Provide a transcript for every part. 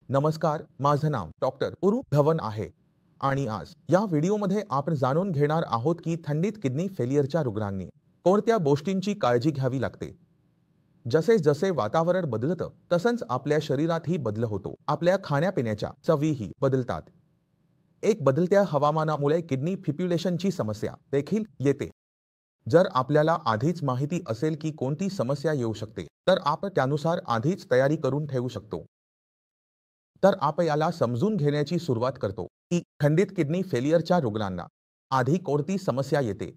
नमस्कार, माझं नाव डॉक्टर उरू धवन आहे आणि आज या व्हिडिओमध्ये आपण जाणून घेणार आहोत की थंडीत किडनी फेलियरच्या रुग्णांनी कोणत्या गोष्टींची काळजी घ्यावी लागते। जसे जसे वातावरण बदलतं तसंच आपल्या शरीरातही बदल होतो, आपल्या खाण्यापिण्याच्या चवीही बदलतात। एक बदलत्या हवामानामुळे किडनी फिब्युलेशनची समस्या देखील येते। जर आपल्याला आधीच माहिती असेल की कोणती समस्या येऊ शकते तर आपण त्यानुसार आधीच तयारी करून ठेवू शकतो। तर आपण याला समजून घेण्याची सुरुवात करतो की खंडित किडनी फेलियरच्या रुग्णांना आधी कोणती समस्या येते।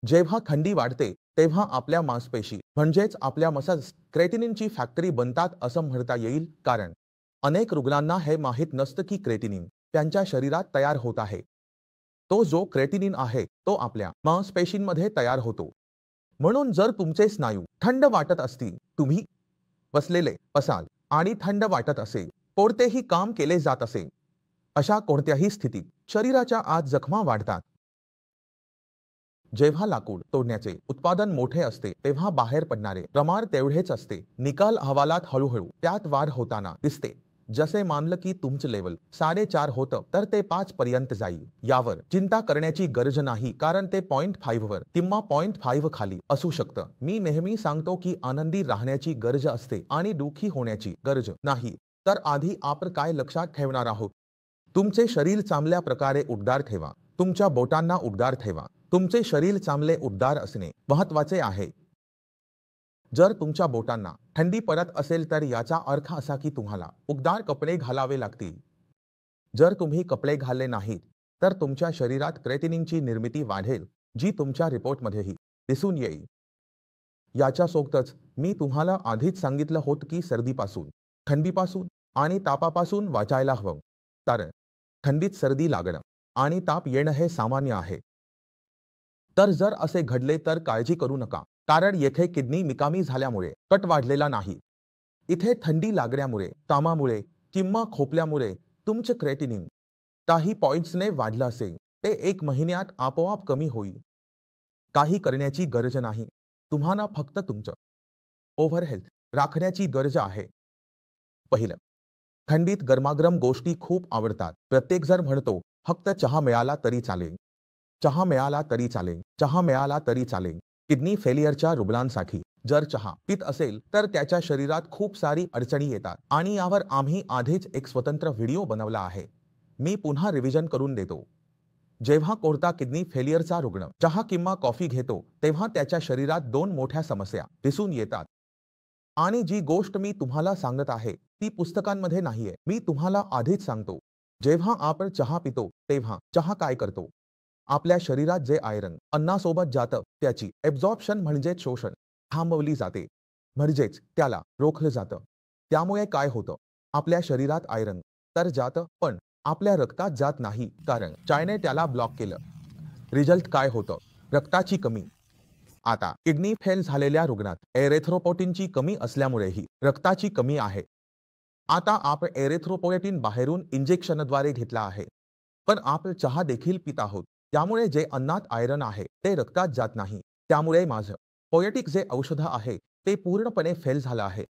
जेव्हा थंडी वाढते तेव्हा आपल्या मांसपेशी म्हणजेच आपल्या मसल्स क्रेटिनिनची फॅक्टरी बनतात असं म्हणता येईल, कारण अनेक रुग्णांना हे माहीत नसतं की क्रेटिनिन त्यांच्या शरीरात तयार होत आहे। तो जो क्रेटिनिन आहे तो आपल्या मांसपेशींमध्ये तयार होतो। म्हणून जर तुमचे स्नायू थंड वाटत असतील, तुम्ही बसलेले असाल आणि थंड वाटत असेल, कोणतेही काम केले जात असेल, अशा कोणत्याही स्थितीत शरीराच्या आत जखमा वाढतात। जेव्हा लाकूड तोडण्याचे उत्पादन मोठे असते तेव्हा बाहेर पडणारे प्रमाण तेवढेच असते। निकाल अहवालात हळूहळू त्यात वाढ होताना दिसते। जसे मानलं की तुमचं लेवल 4.5 होतं तर ते 5 पर्यंत जाईल। यावर चिंता करण्याची गरज नाही, कारण ते 0.5 वर किंवा 0.5 खाली असू शकतं। मी नेहमी सांगतो की आनंदी राहण्याची गरज असते आणि दुःखी होण्याची गरज नाही। तर आधी आपण काय लक्षात ठेवणार आहोत? तुमचे शरीर चांगल्या प्रकारे उबदार ठेवा। तुमच्या बोटांना उबदार ठेवा। तुमचे शरीर चांगले उबदार असणे महत्त्वाचे आहे। जर तुमच्या बोटांना थंडी पडत असेल तर याचा अर्थ असा की तुम्हाला उबदार कपडे घालावे लागतील। जर तुम्ही कपडे घालले नाहीत तर तुमच्या शरीरात क्रेटिनिनची निर्मिती वाढेल, जी तुमच्या रिपोर्टमध्येही दिसून येईल। याच्या सोबतच मी तुम्हाला आधीच सांगितलं होतं की सर्दीपासून, थंडीपासून आणि तापापासून वाचायला हवं, कारण थंडीत सर्दी लागणं आणि ताप येणं हे सामान्य आहे। तर जर असे घडले तर काळजी करू नका, कारण येथे किडनी निकामी झाल्यामुळे कट वाढलेला नाही। इथे थंडी लागल्यामुळे, तामामुळे किंवा खोकल्यामुळे तुमचे क्रेटिनिन काही पॉइंट्सने वाढलं असेल, ते 1 महिन्यात आपोआप कमी होईल। काही करण्याची गरज नाही। तुम्हाला फक्त तुमचं ओव्हर हेल्थ राखण्याची गरज आहे। पहिलं, थंडीत गरमागरम गोष्टी खूप आवडतात। प्रत्येक जण म्हणतो, फक्त चहा मिळाला तरी चालेल, चहा मिळाला तरी चालेल, चहा मिळाला तरी चालेल। किडनी फेलियरच्या रुग्णांसाठी जर चहा पित असेल तर त्याच्या शरीरात खूप सारी अडचणी येतात आणि यावर आम्ही आधीच एक स्वतंत्र व्हिडिओ बनवला आहे। मी पुन्हा रिव्हिजन करून देतो। जेव्हा कोणता किडनी फेलियरचा रुग्ण चहा किंवा कॉफी घेतो तेव्हा त्याच्या शरीरात 2 मोठ्या समस्या दिसून येतात। आणि जी गोष्ट मी तुम्हाला सांगत आहे ती पुस्तकांमध्ये नाहीये, मी तुम्हाला आधीच सांगतो। जेव्हा आपण चहा पितो तेव्हा चहा काय करतो? आपल्या शरीरात जे आयरन अन्नासोबत जातं त्याची ॲब्झॉर्प्शन म्हणजेच शोषण थांबवली जाते, म्हणजेच त्याला रोखलं जातं। त्यामुळे काय होतं? आपल्या शरीरात आयरन तर जातं, पण आपल्या रक्तात जात नाही, कारण चायने त्याला ब्लॉक केलं। रिझल्ट काय होतं? रक्ताची कमी। आता किडनी फेल झालेल्या रुग्णात एरिथ्रोपोएटिनची कमी असल्यामुळेही रक्ताची कमी आहे। आता आपण एरिथ्रोपोएटिन बाहेरून इंजेक्शनद्वारे घेतला आहे, पण आपण चहा देखील पित आहोत। त्यामुळे जे अन्नात आयरन आहे ते रक्तात जात नाही। त्यामुळे माझं पोएटिक जे औषध आहे ते पूर्णपणे फेल झालं आहे।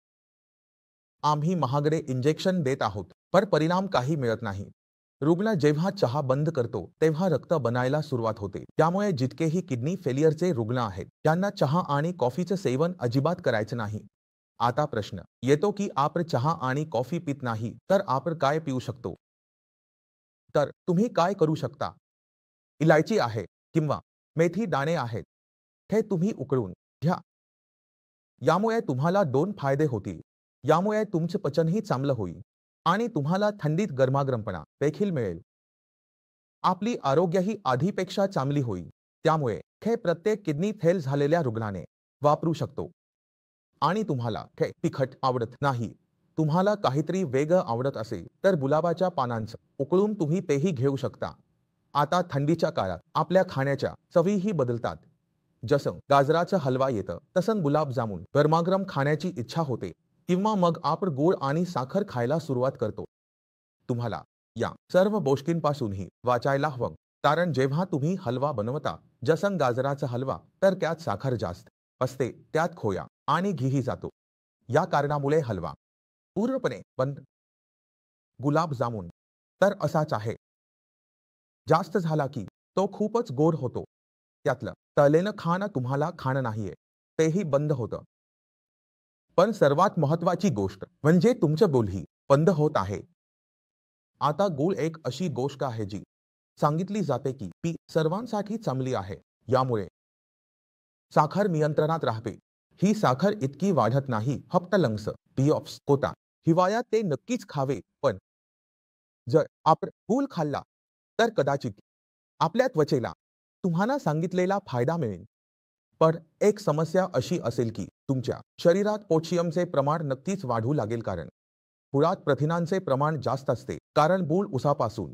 आम्ही महागडे इंजेक्शन देत आहोत, पण परिणाम काही मिळत नाही। रुग्ण जेव्हा चहा बंद करतो तेव्हा रक्त बनायला सुरुवात होते। त्यामुळे जितकेही किडनी फेलियरचे रुग्ण आहेत त्यांना चहा आणि कॉफीचं सेवन अजिबात करायचं नाही। आता प्रश्न येतो की आपण चहा आणि कॉफी पित नाही तर आपण काय पिऊ शकतो? तर तुम्ही काय करू शकता? इलायची आहे किंवा मेथी दाणे आहेत, हे तुम्ही उकळून घ्या। यामुळे तुम्हाला 2 फायदे होतील। यामुळे तुमचे पचनही चांगलं होईल आणि तुम्हाला थंडीत गरमागरमपणा देखील मिळेल। आपली आरोग्यही आधीपेक्षा चांगली होईल। त्यामुळे हे प्रत्येक किडनी फेल झालेल्या रुग्णाने वापरू शकतो। आणि तुम्हाला हे तिखट आवडत नाही, तुम्हाला काहीतरी वेगळं आवडत असेल तर गुलाबाच्या पानांचं उकळून तुम्ही तेही घेऊ शकता। आता थंडीच्या काळात आपल्या खाण्याच्या चवीही बदलतात। जसं गाजराचा हलवा येतं तसं गुलाबजामुन गरमागरम खाण्याची इच्छा होते, किंवा मग आपण गोड आणि साखर खायला सुरुवात करतो। तुम्हाला या सर्व गोष्टींपासूनही वाचायला हवं, कारण जेव्हा तुम्ही हलवा बनवता, जसं गाजराचा हलवा, तर त्यात साखर जास्त असते, त्यात खोया आणि घीही जातो। या कारणामुळे हलवा पूर्णपणे बंद गुलाबजामुन तर असाच आहे. जास्त झाला की तो खूपच गोड होतो. त्यातलं तळलेलं खाणं तुम्हाला खाणं नाहीये. तेही बंद होतं. पण सर्वात महत्वाची गोष्ट म्हणजे तुमचं बोलही बंद होत आहे. आता गूळ एक अशी गोष्ट आहे जी सांगितली जाते की ती सर्वांसाठी चांगली आहे. यामुळे साखर नियंत्रणात राहते. ही साखर इतकी वाढत नाही. फक्त लंग्स, पीऑफ्स होता. हिवाळ्यात ते नक्कीच खावे, पण जर आपण गूळ खाल्ला तर कदाचित आपल्या त्वचेला तुम्हाला सांगितलेला फायदा मिळेल. पण एक समस्या अशी असेल की तुमच्या शरीरात पोटॅशियमचे प्रमाण नक्कीच वाढू लागेल, कारण गुळात प्रथिनांचे प्रमाण जास्त असते, कारण गूळ उसापासून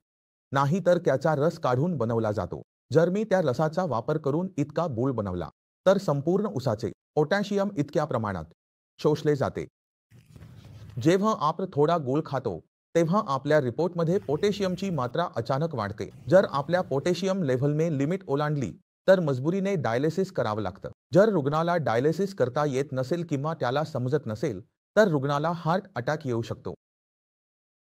नाही तर त्याचा रस काढून बनवला जातो. जर मी त्या रसाचा वापर करून इतका गूळ बनवला तर संपूर्ण उसाचे पोटॅशियम इतक्या प्रमाणात शोषले जाते. जेव्हा आपण थोडा गूळ खातो तेव्हा आपल्या रिपोर्टमध्ये पोटॅशियमची मात्रा अचानक वाढते. जर आपल्या पोटॅशियम लेव्हलने लिमिट ओलांडली तर मजबुरीने डायलिसिस करावं लागतं. जर रुग्णाला डायलिसिस करता येत नसेल किंवा त्याला समजत नसेल तर रुग्णाला हार्ट अटॅक येऊ शकतो.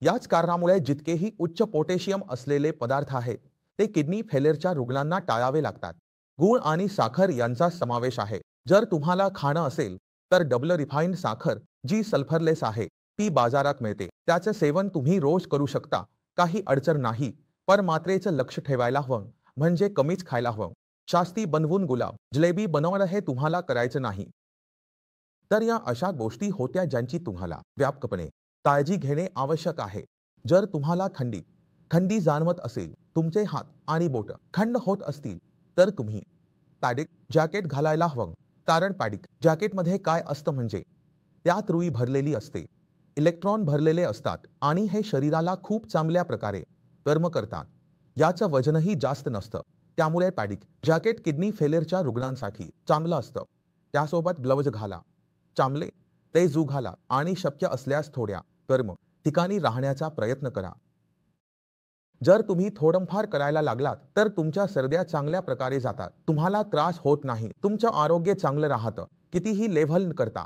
याच कारणामुळे जितकेही उच्च पोटॅशियम असलेले पदार्थ आहेत ते किडनी फेलियरच्या रुग्णांना टाळावे लागतात. गूळ आणि साखर यांचा समावेश आहे. जर तुम्हाला खाणं असेल तर डबल रिफाईंड साखर जी सल्फरलेस आहे ती बाजारात मिळते. त्याचं सेवन तुम्ही रोज करू शकता. काही अडचण नाही. पण मात्रेचं लक्ष ठेवायला हवं, म्हणजे कमीच खायला हवं. शास्ती बनवून गुलाब जलेबी बनवणं हे तुम्हाला करायचं नाही. तर या अशा गोष्टी होत्या ज्यांची तुम्हाला व्यापकपणे काळजी घेणे आवश्यक आहे. जर तुम्हाला थंडी जाणवत असेल, तुमचे हात आणि बोट थंड होत असतील तर तुम्ही पॅडिक जॅकेट घालायला हवं. कारण पॅडिक जॅकेटमध्ये काय असतं म्हणजे त्यात रुई भरलेली असते, इलेक्ट्रॉन भरलेले असतात आणि हे शरीराला खूप चांगल्या प्रकारे कर्म करतात. याचं वजनही जास्त नसतं. त्यामुळे पॅडिक जॅकेट किडनी फेलियरच्या रुग्णांसाठी चांगलं असतं. त्यासोबत ग्लव्ज घाला, चांगले तेजू घाला आणि शक्य असल्यास थोड्या गरम ठिकाणी राहण्याचा प्रयत्न करा. जर तुम्ही थोडंफार करायला लागलात तर तुमच्या सर्द्या चांगल्या प्रकारे जातात. तुम्हाला त्रास होत नाही. तुमचं आरोग्य चांगलं राहतं. कितीही लेव्हल करता.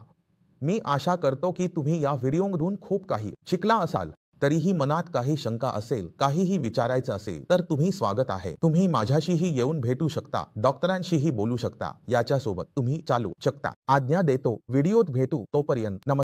मी आशा करतो की तुम्ही या व्हिडिओमधून खूप काही शिकला असाल. तरीही मनात काही शंका असेल, काहीही विचारायचं असेल तर तुम्ही स्वागत आहे. तुम्ही माझ्याशीही येऊन भेटू शकता, डॉक्टरांशीही बोलू शकता. याच्यासोबत तुम्ही चालू शकता. आज्ञा देतो. व्हिडिओत भेटू. तोपर्यंत नमस्कार.